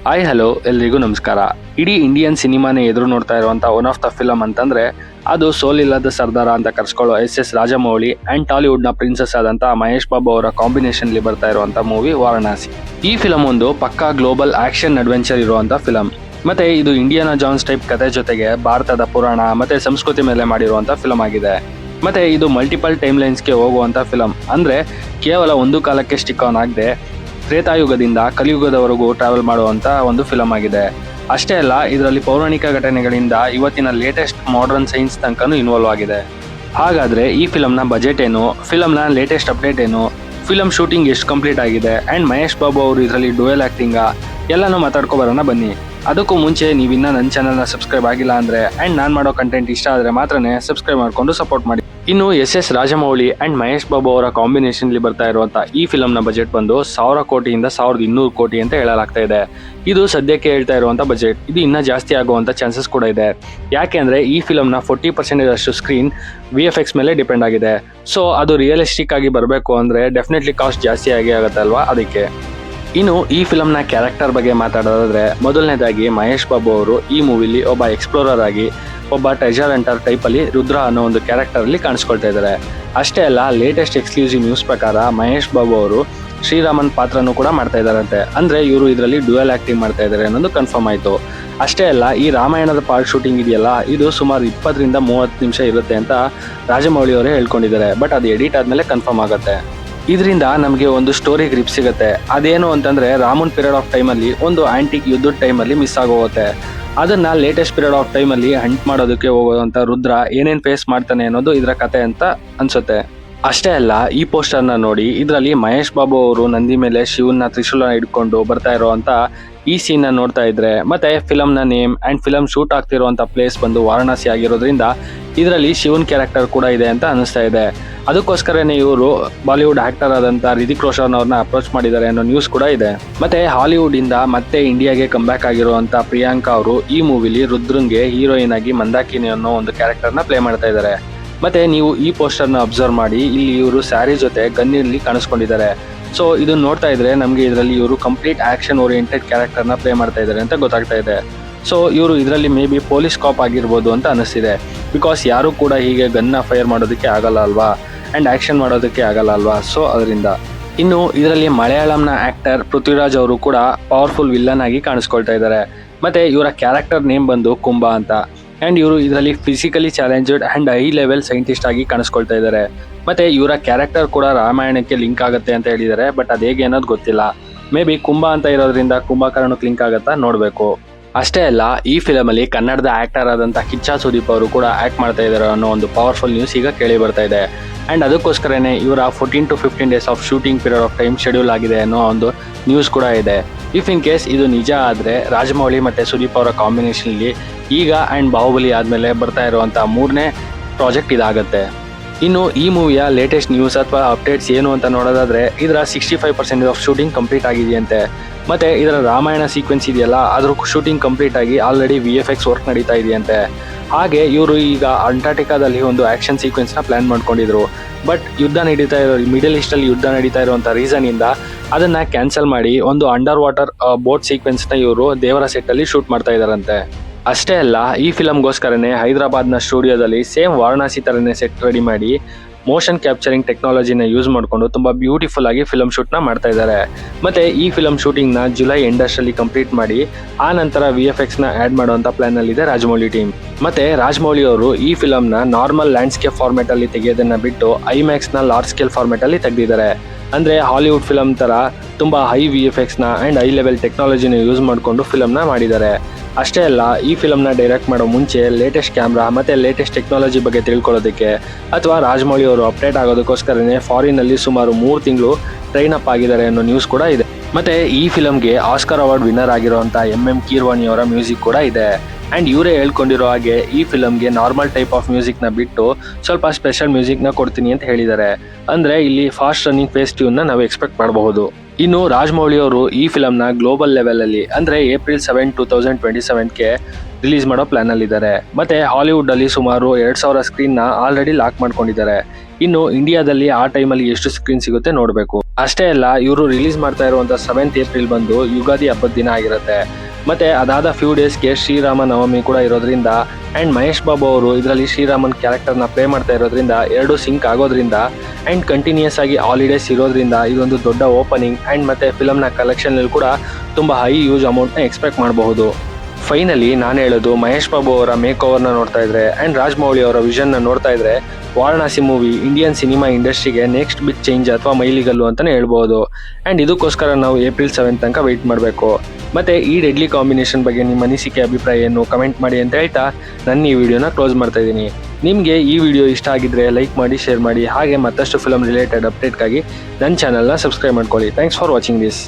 Hi hello ಎಲ್ರಿಗೂ ನಮಸ್ಕಾರ. ಇಡೀ ಇಂಡಿಯನ್ ಸಿನಿಮಾನೇ ಎದುರು ನೋಡ್ತಾ ಇರುವಂತ ಒನ್ ಆಫ್ ದ ಫಿಲಮ್ ಅಂತಂದ್ರೆ ಅದು ಸೋಲಿಲ್ಲದ ಸರ್ದಾರ ಅಂತ ಕರ್ಸ್ಕೊಳ್ಳೋ ಎಸ್ ರಾಜಮೌಳಿ ಅಂಡ್ ಟಾಲಿವುಡ್ ನ ಪ್ರಿನ್ಸೆಸ್ ಆದಂತ ಮಹೇಶ್ ಬಾಬು ಅವರ ಕಾಂಬಿನೇಷನ್ ಅಲ್ಲಿ ಬರ್ತಾ ಇರುವಂತ ಮೂವಿ ವಾರಣಾಸಿ. ಈ ಫಿಲಂ ಒಂದು ಪಕ್ಕಾ ಗ್ಲೋಬಲ್ ಆಕ್ಷನ್ ಅಡ್ವೆಂಚರ್ ಇರುವಂತ ಫಿಲಂ. ಮತ್ತೆ ಇದು ಇಂಡಿಯಾನಾ ಜಾನ್ಸ್ ಟೈಪ್ ಕಥೆ ಜೊತೆಗೆ ಭಾರತದ ಪುರಾಣ ಮತ್ತೆ ಸಂಸ್ಕೃತಿ ಮೇಲೆ ಮಾಡಿರುವಂತ ಫಿಲಂ ಆಗಿದೆ. ಮತ್ತೆ ಇದು ಮಲ್ಟಿಪಲ್ ಟೈಮ್ ಲೈನ್ಸ್ಗೆ ಹೋಗುವಂತ ಫಿಲಂ. ಅಂದ್ರೆ ಕೇವಲ ಒಂದು ಕಾಲಕ್ಕೆ ಸ್ಟಿಕ್ ಆನ್ ಆಗದೆ ತ್ರೇತಾಯುಗದಿಂದ ಕಲಿಯುಗದವರೆಗೂ ಟ್ರಾವೆಲ್ ಮಾಡುವಂತ ಒಂದು ಫಿಲಂ ಆಗಿದೆ. ಅಷ್ಟೇ ಅಲ್ಲ, ಇದರಲ್ಲಿ ಪೌರಾಣಿಕ ಘಟನೆಗಳಿಂದ ಇವತ್ತಿನ ಲೇಟೆಸ್ಟ್ ಮಾಡರ್ನ್ ಸೈನ್ಸ್ ತನಕನೂ ಇನ್ವಾಲ್ವ್ ಆಗಿದೆ. ಹಾಗಾದ್ರೆ ಈ ಫಿಲಂನ ಬಜೆಟ್ ಏನು, ಫಿಲಂನ ಲೇಟೆಸ್ಟ್ ಅಪ್ಡೇಟ್ ಏನು, ಫಿಲಂ ಶೂಟಿಂಗ್ ಎಷ್ಟು ಕಂಪ್ಲೀಟ್ ಆಗಿದೆ ಅಂಡ್ ಮಹೇಶ್ ಬಾಬು ಅವರು ಇದರಲ್ಲಿ ಡುವೆಲ್ ಆಕ್ಟಿಂಗ್ ಎಲ್ಲನೂ ಮಾತಾಡ್ಕೊ ಬರೋಣ ಬನ್ನಿ. ಅದಕ್ಕೂ ಮುಂಚೆ ನೀವಿನ್ನ ನನ್ನ ಚಾನಲ್ನ ಸಬ್ಸ್ಕ್ರೈಬ್ ಆಗಿಲ್ಲ ಅಂದ್ರೆ ಅಂಡ್ ನಾನು ಮಾಡೋ ಕಂಟೆಂಟ್ ಇಷ್ಟ ಆದ್ರೆ ಮಾತ್ರನೇ ಸಬ್ಸ್ಕ್ರೈಬ್ ಮಾಡ್ಕೊಂಡು ಸಪೋರ್ಟ್ ಮಾಡಿ. ಇನ್ನು ಎಸ್ ರಾಜಮೌಳಿ ಅಂಡ್ ಮಹೇಶ್ ಬಾಬು ಅವರ ಕಾಂಬಿನೇಷನ್ ಅಲ್ಲಿ ಬರ್ತಾ ಇರುವಂತ ಈ ಫಿಲಂನ ಬಜೆಟ್ ಬಂದು 1000 ಕೋಟಿಯಿಂದ 1200 ಕೋಟಿ ಅಂತ ಹೇಳಲಾಗ್ತಾ ಇದೆ. ಇದು ಸದ್ಯಕ್ಕೆ ಹೇಳ್ತಾ ಇರುವಂತ ಬಜೆಟ್. ಇದು ಇನ್ನೂ ಜಾಸ್ತಿ ಆಗುವಂತ ಚಾನ್ಸಸ್ ಕೂಡ ಇದೆ. ಯಾಕೆ ಅಂದ್ರೆ ಈ ಫಿಲಂನ 40% ಅಷ್ಟು ಸ್ಕ್ರೀನ್ VFX ಮೇಲೆ ಡಿಪೆಂಡ್ ಆಗಿದೆ. ಸೊ ಅದು ರಿಯಲಿಸ್ಟಿಕ್ ಆಗಿ ಬರಬೇಕು ಅಂದ್ರೆ ಡೆಫಿನೆಟ್ಲಿ ಕಾಸ್ಟ್ ಜಾಸ್ತಿ ಆಗಿ ಆಗುತ್ತೆ ಅಲ್ವಾ, ಅದಕ್ಕೆ. ಇನ್ನು ಈ ಫಿಲಂನ ಕ್ಯಾರೆಕ್ಟರ್ ಬಗ್ಗೆ ಮಾತಾಡೋದಾದ್ರೆ ಮೊದಲನೇದಾಗಿ ಮಹೇಶ್ ಬಾಬು ಅವರು ಈ ಮೂವಿಲಿ ಒಬ್ಬ ಎಕ್ಸ್ಪ್ಲೋರರ್ ಆಗಿ ಒಬ್ಬ ಟ್ರೆಜರ್ ಹಂಟರ್ ಟೈಪ್ ಅಲ್ಲಿ ರುದ್ರ ಅನ್ನೋ ಒಂದು ಕ್ಯಾರೆಕ್ಟರ್ ಅಲ್ಲಿ ಕಾಣಿಸ್ಕೊಳ್ತಾ ಇದ್ದಾರೆ. ಅಷ್ಟೇ ಅಲ್ಲ, ಲೇಟೆಸ್ಟ್ ಎಕ್ಸ್ಕ್ಲೂಸಿವ್ ನ್ಯೂಸ್ ಪ್ರಕಾರ ಮಹೇಶ್ ಬಾಬು ಅವರು ಶ್ರೀರಾಮನ್ ಪಾತ್ರನೂ ಕೂಡ ಮಾಡ್ತಾ ಇದ್ದಾರಂತೆ. ಅಂದ್ರೆ ಇವರು ಇದರಲ್ಲಿ ಡ್ಯುಯಲ್ ಆಕ್ಟಿಂಗ್ ಮಾಡ್ತಾ ಇದ್ದಾರೆ ಅನ್ನೋದು ಕನ್ಫರ್ಮ್ ಆಯ್ತು. ಅಷ್ಟೇ ಅಲ್ಲ, ಈ ರಾಮಾಯಣದ ಪಾರ್ಟ್ ಶೂಟಿಂಗ್ ಇದೆಯಲ್ಲ, ಇದು ಸುಮಾರು 20 ರಿಂದ 30 ನಿಮಿಷ ಇರುತ್ತೆ ಅಂತ ರಾಜಮೌಳಿ ಅವರೇ ಹೇಳ್ಕೊಂಡಿದ್ದಾರೆ. ಬಟ್ ಅದು ಎಡಿಟ್ ಆದ್ಮೇಲೆ ಕನ್ಫರ್ಮ್ ಆಗುತ್ತೆ. ಇದರಿಂದ ನಮಗೆ ಒಂದು ಸ್ಟೋರಿ ಗ್ರಿಪ್ ಸಿಗುತ್ತೆ. ಅದೇನು ಅಂತಂದ್ರೆ ರಾಮನ್ ಪೀರಿಯಡ್ ಆಫ್ ಟೈಮಲ್ಲಿ ಒಂದು ಆಂಟಿಕ್ ಯುದ್ಧದ ಟೈಮಲ್ಲಿ ಮಿಸ್ ಆಗೋಗುತ್ತೆ. ಅದನ್ನ ಲೇಟೆಸ್ಟ್ ಪೀರಿಯಡ್ ಆಫ್ ಟೈಮಲ್ಲಿ ಹಂಟ್ ಮಾಡೋದಕ್ಕೆ ಹೋಗುವಂತ ರುದ್ರ ಏನೇನ್ ಫೇಸ್ ಮಾಡ್ತಾನೆ ಅನ್ನೋದು ಇದರ ಕತೆ ಅಂತ ಅನ್ಸುತ್ತೆ. ಅಷ್ಟೇ ಅಲ್ಲ, ಈ ಪೋಸ್ಟರ್ನ ನೋಡಿ ಇದರಲ್ಲಿ ಮಹೇಶ್ ಬಾಬು ಅವರು ನಂದಿ ಮೇಲೆ ಶಿವನ ತ್ರಿಶೂಲ ಹಿಡ್ಕೊಂಡು ಬರ್ತಾ ಇರುವಂತ ಈ ಸೀನ್ ನೋಡ್ತಾ ಇದ್ರೆ, ಮತ್ತೆ ಫಿಲಂನ ನೇಮ್ ಅಂಡ್ ಫಿಲಂ ಶೂಟ್ ಆಗ್ತಿರುವಂತ ಪ್ಲೇಸ್ ಬಂದು ವಾರಣಾಸಿ ಆಗಿರೋದ್ರಿಂದ ಇದರಲ್ಲಿ ಶಿವನ್ ಕ್ಯಾರೆಕ್ಟರ್ ಕೂಡ ಇದೆ ಅಂತ ಅನಿಸ್ತಾ ಇದೆ. ಅದಕ್ಕೋಸ್ಕರನೇ ಇವರು ಬಾಲಿವುಡ್ ಆಕ್ಟರ್ ಆದಂತ ರಿತಿಕ್ ರೋಷನ್ ಅವ್ರನ್ನ ಅಪ್ರೋಚ್ ಮಾಡಿದ್ದಾರೆ ಅನ್ನೋ ನ್ಯೂಸ್ ಕೂಡ ಇದೆ. ಮತ್ತೆ ಹಾಲಿವುಡ್ ಇಂದ ಮತ್ತೆ ಇಂಡಿಯಾಗೆ ಕಮ್ಬ್ಯಾಕ್ ಆಗಿರುವಂತ ಪ್ರಿಯಾಂಕಾ ಅವರು ಈ ಮೂವಿಲಿ ರುದ್ರಂಗೆ ಹೀರೋಯಿನ್ ಆಗಿ ಮಂದಾಕಿನಿ ಅನ್ನೋ ಒಂದು ಕ್ಯಾರೆಕ್ಟರ್ನ ಪ್ಲೇ ಮಾಡ್ತಾ ಇದ್ದಾರೆ. ಮತ್ತೆ ನೀವು ಈ ಪೋಸ್ಟರ್ನ ಅಬ್ಸರ್ವ್ ಮಾಡಿ, ಇಲ್ಲಿ ಇವರು ಸ್ಯಾರಿ ಜೊತೆ ಗನ್ನಲ್ಲಿ ಕಾಣಿಸ್ಕೊಂಡಿದ್ದಾರೆ. ಸೊ ಇದನ್ನ ನೋಡ್ತಾ ಇದ್ರೆ ನಮ್ಗೆ ಇದರಲ್ಲಿ ಇವರು ಕಂಪ್ಲೀಟ್ ಆಕ್ಷನ್ ಓರಿಯೆಂಟೆಡ್ ಕ್ಯಾರೆಕ್ಟರ್ನ ಪ್ಲೇ ಮಾಡ್ತಾ ಇದ್ದಾರೆ ಅಂತ ಗೊತ್ತಾಗ್ತಾ ಇದೆ. ಸೊ ಇವರು ಇದರಲ್ಲಿ ಮೇ ಬಿ ಪೊಲೀಸ್ ಕಾಪ್ ಆಗಿರ್ಬೋದು ಅಂತ ಅನಿಸ್ತಿದೆ. ಬಿಕಾಸ್ ಯಾರು ಕೂಡ ಹೀಗೆ ಗನ್ನ ಫೈರ್ ಮಾಡೋದಕ್ಕೆ ಆಗಲ್ಲ ಅಲ್ವಾ, ಅಂಡ್ ಆಕ್ಷನ್ ಮಾಡೋದಕ್ಕೆ ಆಗಲ್ಲ ಅಲ್ವಾ. ಸೊ ಅದರಿಂದ ಇನ್ನು ಇದರಲ್ಲಿ ಮಲಯಾಳಂನ ಆಕ್ಟರ್ ಪೃಥ್ವಿರಾಜ್ ಅವರು ಕೂಡ ಪವರ್ಫುಲ್ ವಿಲ್ಲನ್ ಆಗಿ ಕಾಣಿಸ್ಕೊಳ್ತಾ ಇದ್ದಾರೆ. ಮತ್ತೆ ಇವರ ಕ್ಯಾರೆಕ್ಟರ್ ನೇಮ್ ಬಂದು ಕುಂಭ ಅಂತ. ಅಂಡ್ ಇವರು ಇದರಲ್ಲಿ physically challenged and high level scientist ಆಗಿ ಕಾಣಿಸ್ಕೊಳ್ತಾ ಇದ್ದಾರೆ. ಮತ್ತೆ ಇವರ ಕ್ಯಾರೆಕ್ಟರ್ ಕೂಡ ರಾಮಾಯಣಕ್ಕೆ ಲಿಂಕ್ ಆಗುತ್ತೆ ಅಂತ ಹೇಳಿದ್ದಾರೆ. ಬಟ್ ಅದು ಹೇಗೆ ಅನ್ನೋದು ಗೊತ್ತಿಲ್ಲ. ಮೇ ಬಿ ಕುಂಭ ಅಂತ ಇರೋದ್ರಿಂದ ಕುಂಭಕರ್ಣಕ್ಕೆ ಲಿಂಕ್ ಆಗುತ್ತಾ ನೋಡ್ಬೇಕು. ಅಷ್ಟೇ ಅಲ್ಲ, ಈ ಫಿಲಮ್ ಅಲ್ಲಿ ಕನ್ನಡದ ಆಕ್ಟರ್ ಆದಂತ ಕಿಚ್ಚ ಸುದೀಪ್ ಅವರು ಕೂಡ ಆಕ್ಟ್ ಮಾಡ್ತಾ ಇದ್ದಾರೆ ಅನ್ನೋ ಒಂದು ಪವರ್ಫುಲ್ ನ್ಯೂಸ್ ಈಗ ಕೇಳಿ ಬರ್ತಾ ಇದೆ. ಅಂಡ್ ಅದಕ್ಕೋಸ್ಕರನೇ ಇವರ 14 to 15 days of shooting period of time schedule ಆಗಿದೆ ಅನ್ನೋ ಒಂದು ನ್ಯೂಸ್ ಕೂಡ ಇದೆ. ಇಫ್ ಇನ್ ಕೇಸ್ ಇದು ನಿಜ ಆದ್ರೆ ರಾಜಮೌಳಿ ಮತ್ತೆ ಸುದೀಪ್ ಅವರ ಕಾಂಬಿನೇಷನ್ ಅಲ್ಲಿ ಈಗ ಅಂಡ್ ಬಾಹುಬಲಿ ಆದ್ಮೇಲೆ ಬರ್ತಾ ಇರುವಂತ 3ನೇ ಪ್ರಾಜೆಕ್ಟ್ ಇದಾಗುತ್ತೆ. ಇನ್ನು ಈ ಮೂವಿಯ ಲೇಟೆಸ್ಟ್ ನ್ಯೂಸ್ ಅಥವಾ ಅಪ್ಡೇಟ್ಸ್ ಏನು ಅಂತ ನೋಡೋದಾದ್ರೆ ಇದರ 65% ಆಫ್ ಶೂಟಿಂಗ್ ಕಂಪ್ಲೀಟ್ ಆಗಿದೆಯಂತೆ. ಮತ್ತೆ ಇದರ ರಾಮಾಯಣ ಸೀಕ್ವೆನ್ಸ್ ಇದೆಯಲ್ಲ, ಅದ್ರ ಶೂಟಿಂಗ್ ಕಂಪ್ಲೀಟ್ ಆಗಿ ಆಲ್ರೆಡಿ VFX ವರ್ಕ್ ನಡೀತಾ ಇದೆಯಂತೆ. ಹಾಗೆ ಇವರು ಈಗ ಅಂಟಾರ್ಟಿಕಾದಲ್ಲಿ ಒಂದು ಆಕ್ಷನ್ ಸೀಕ್ವೆನ್ಸ್ ನ ಪ್ಲಾನ್ ಮಾಡ್ಕೊಂಡಿದ್ರು. ಬಟ್ ಯುದ್ಧ ನಡೀತಾ ಇರೋ ಮಿಡಲ್ ಈಸ್ಟ್ ಅಲ್ಲಿ ಯುದ್ಧ ನಡೀತಾ ಇರುವಂತ ರೀಸನ್ ಇಂದ ಅದನ್ನ ಕ್ಯಾನ್ಸಲ್ ಮಾಡಿ ಒಂದು ಅಂಡರ್ ವಾಟರ್ ಬೋಟ್ ಸೀಕ್ವೆನ್ಸ್ ನ ಇವರು ದೇವರ ಸೆಟ್ ಅಲ್ಲಿ ಶೂಟ್ ಮಾಡ್ತಾ ಇದಾರಂತೆ. ಅಷ್ಟೇ ಅಲ್ಲ, ಈ ಫಿಲಂಗೋಸ್ಕರನೇ ಹೈದರಾಬಾದ್ನ ಸ್ಟುಡಿಯೋದಲ್ಲಿ ಸೇಮ್ ವಾರಣಾಸಿ ತರನೇ ಸೆಟ್ ರೆಡಿ ಮಾಡಿ ಮೋಷನ್ ಕ್ಯಾಪ್ಚರಿಂಗ್ ಟೆಕ್ನಾಲಜಿನ ಯೂಸ್ ಮಾಡಿಕೊಂಡು ತುಂಬಾ ಬ್ಯೂಟಿಫುಲ್ ಆಗಿ ಫಿಲಂ ಶೂಟ್ ನ ಮಾಡ್ತಾ ಇದ್ದಾರೆ. ಮತ್ತೆ ಈ ಫಿಲಂ ಶೂಟಿಂಗ್ ನ ಜುಲೈ ಎಂಡಲ್ಲಿ ಕಂಪ್ಲೀಟ್ ಮಾಡಿ ಆ ನಂತರ VFX ನ ಆಡ್ ಮಾಡುವಂತ ಪ್ಲಾನ್ ಅಲ್ಲಿ ಇದೆ ರಾಜಮೌಳಿ ಟೀಮ್. ಮತ್ತೆ ರಾಜಮೌಳಿ ಅವರು ಈ ಫಿಲಂ ನ ನಾರ್ಮಲ್ ಲ್ಯಾಂಡ್ಸ್ಕೇಪ್ ಫಾರ್ಮೆಟ್ ಅಲ್ಲಿ ತೆಗೆಯೋದನ್ನ ಬಿಟ್ಟು IMAX ನ ಲಾರ್ಜ್ ಸ್ಕೇಲ್ ಫಾರ್ಮೆಟ್ ಅಲ್ಲಿ ತೆಗೆದಿದ್ದಾರೆ. ಅಂದ್ರೆ ಹಾಲಿವುಡ್ ಫಿಲಂ ತರ ತುಂಬಾ ಹೈ VFX ನ ಅಂಡ್ ಹೈ ಲೆವೆಲ್ ಟೆಕ್ನಾಲಜಿನ ಯೂಸ್ ಮಾಡಿಕೊಂಡು ಫಿಲಂ ನ ಮಾಡಿದ್ದಾರೆ. ಅಷ್ಟೇ ಅಲ್ಲ, ಈ ಫಿಲಂನ ಡೈರೆಕ್ಟ್ ಮಾಡೋ ಮುಂಚೆ ಲೇಟೆಸ್ಟ್ ಕ್ಯಾಮ್ರಾ ಮತ್ತೆ ಲೇಟೆಸ್ಟ್ ಟೆಕ್ನಾಲಜಿ ಬಗ್ಗೆ ತಿಳ್ಕೊಳ್ಳೋದಕ್ಕೆ ಅಥವಾ ರಾಜಮೌಳಿ ಅವರು ಅಪ್ಡೇಟ್ ಆಗೋದಕ್ಕೋಸ್ಕರನೇ ಫಾರಿನ್ ಅಲ್ಲಿ ಸುಮಾರು 3 ತಿಂಗಳು ಟ್ರೈನ್ ಅಪ್ ಆಗಿದ್ದಾರೆ ಅನ್ನೋ ನ್ಯೂಸ್ ಕೂಡ ಇದೆ. ಮತ್ತೆ ಈ ಫಿಲಂಗೆ ಆಸ್ಕರ್ ಅವಾರ್ಡ್ ವಿನ್ನರ್ ಆಗಿರುವಂತ MM ಕೀರ್ವಾಣಿ ಅವರ ಮ್ಯೂಸಿಕ್ ಕೂಡ ಇದೆ. ಅಂಡ್ ಇವರೇ ಹೇಳ್ಕೊಂಡಿರೋ ಹಾಗೆ ಈ ಫಿಲಂಗೆ ನಾರ್ಮಲ್ ಟೈಪ್ ಆಫ್ ಮ್ಯೂಸಿಕ್ ನ ಬಿಟ್ಟು ಸ್ವಲ್ಪ ಸ್ಪೆಷಲ್ ಮ್ಯೂಸಿಕ್ ನ ಕೊಡ್ತೀನಿ ಅಂತ ಹೇಳಿದ್ದಾರೆ. ಅಂದ್ರೆ ಇಲ್ಲಿ ಫಾಸ್ಟ್ ರನ್ನಿಂಗ್ ಫೇಸ್ ಟ್ಯೂನ್ ನ ನಾವು ಎಕ್ಸ್ಪೆಕ್ಟ್ ಮಾಡಬಹುದು. ಇನ್ನು ರಾಜಮೌಳಿ ಅವರು ಈ ಫಿಲಂನ ಗ್ಲೋಬಲ್ ಲೆವೆಲ್ ಅಲ್ಲಿ ಅಂದ್ರೆ April 7, 2027ಗೆ ರಿಲೀಸ್ ಮಾಡೋ ಪ್ಲಾನ್ ಅಲ್ಲಿ ಇದ್ದಾರೆ. ಮತ್ತೆ ಹಾಲಿವುಡ್ ಅಲ್ಲಿ ಸುಮಾರು 2000 ಸ್ಕ್ರೀನ್ ನ ಆಲ್ರೆಡಿ ಲಾಕ್ ಮಾಡ್ಕೊಂಡಿದ್ದಾರೆ. ಇನ್ನು ಇಂಡಿಯಾದಲ್ಲಿ ಆ ಟೈಮಲ್ಲಿ ಎಷ್ಟು ಸ್ಕ್ರೀನ್ ಸಿಗುತ್ತೆ ನೋಡಬೇಕು. ಅಷ್ಟೇ ಅಲ್ಲ, ಇವರು ರಿಲೀಸ್ ಮಾಡ್ತಾ ಇರುವಂಥ 7th ಏಪ್ರಿಲ್ ಬಂದು ಯುಗಾದಿ ಹಬ್ಬದ ದಿನ ಆಗಿರುತ್ತೆ. ಮತ್ತೆ ಅದಾದ ಫ್ಯೂ ಡೇಸ್ಗೆ ಶ್ರೀರಾಮ ನವಮಿ ಕೂಡ ಇರೋದ್ರಿಂದ ಆ್ಯಂಡ್ ಮಹೇಶ್ ಬಾಬು ಅವರು ಇದರಲ್ಲಿ ಶ್ರೀರಾಮನ್ ಕ್ಯಾರೆಕ್ಟರ್ನ ಪ್ಲೇ ಮಾಡ್ತಾ ಇರೋದ್ರಿಂದ ಎರಡು ಸಿಂಕ್ ಆಗೋದ್ರಿಂದ ಆ್ಯಂಡ್ ಕಂಟಿನ್ಯೂಸ್ ಆಗಿ ಹಾಲಿಡೇಸ್ ಇರೋದ್ರಿಂದ ಇದೊಂದು ದೊಡ್ಡ ಓಪನಿಂಗ್ ಆ್ಯಂಡ್ ಮತ್ತೆ ಫಿಲಮ್ನ ಕಲೆಕ್ಷನಲ್ಲಿ ಕೂಡ ತುಂಬ ಹೈ ಯೂಸ್ ಅಮೌಂಟ್ನ ಎಕ್ಸ್ಪೆಕ್ಟ್ ಮಾಡಬಹುದು. ಫೈನಲಿ ನಾನು ಹೇಳೋದು, ಮಹೇಶ್ ಬಾಬು ಅವರ ಮೇಕ್ ಓವರ್ನ ನೋಡ್ತಾ ಇದ್ರೆ ಆ್ಯಂಡ್ ರಾಜಮೌಳಿ ಅವರ ವಿಷನ್ನ ನೋಡ್ತಾ ಇದ್ರೆ ವಾರಣಾಸಿ ಮೂವಿ ಇಂಡಿಯನ್ ಸಿನಿಮಾ ಇಂಡಸ್ಟ್ರಿಗೆ ನೆಕ್ಸ್ಟ್ ಬಿಗ್ ಚೇಂಜ್ ಅಥವಾ ಮೈಲಿಗಲ್ಲು ಅಂತಲೇ ಹೇಳ್ಬೋದು. ಆ್ಯಂಡ್ ಇದಕ್ಕೋಸ್ಕರ ನಾವು ಏಪ್ರಿಲ್ 7 ತನಕ ವೆಯ್ಟ್ ಮಾಡಬೇಕು. ಮತ್ತು ಈ ಡೆಡ್ಲಿ ಕಾಂಬಿನೇಷನ್ ಬಗ್ಗೆ ನಿಮ್ಮ ಅನಿಸಿಕೆ ಅಭಿಪ್ರಾಯ ಏನು ಕಮೆಂಟ್ ಮಾಡಿ ಅಂತ ಹೇಳ್ತಾ ನನ್ನ ಈ ವಿಡಿಯೋನ ಕ್ಲೋಸ್ ಮಾಡ್ತಾ ಇದ್ದೀನಿ. ನಿಮಗೆ ಈ ವಿಡಿಯೋ ಇಷ್ಟ ಆಗಿದ್ರೆ ಲೈಕ್ ಮಾಡಿ, ಶೇರ್ ಮಾಡಿ, ಹಾಗೆ ಮತ್ತಷ್ಟು ಫಿಲಮ್ ರಿಲೇಟೆಡ್ ಅಪ್ಡೇಟ್ಗಾಗಿ ನನ್ನ ಚಾನಲ್ನ ಸಬ್ಸ್ಕ್ರೈಬ್ ಮಾಡ್ಕೊಳ್ಳಿ. Thanks for watching this.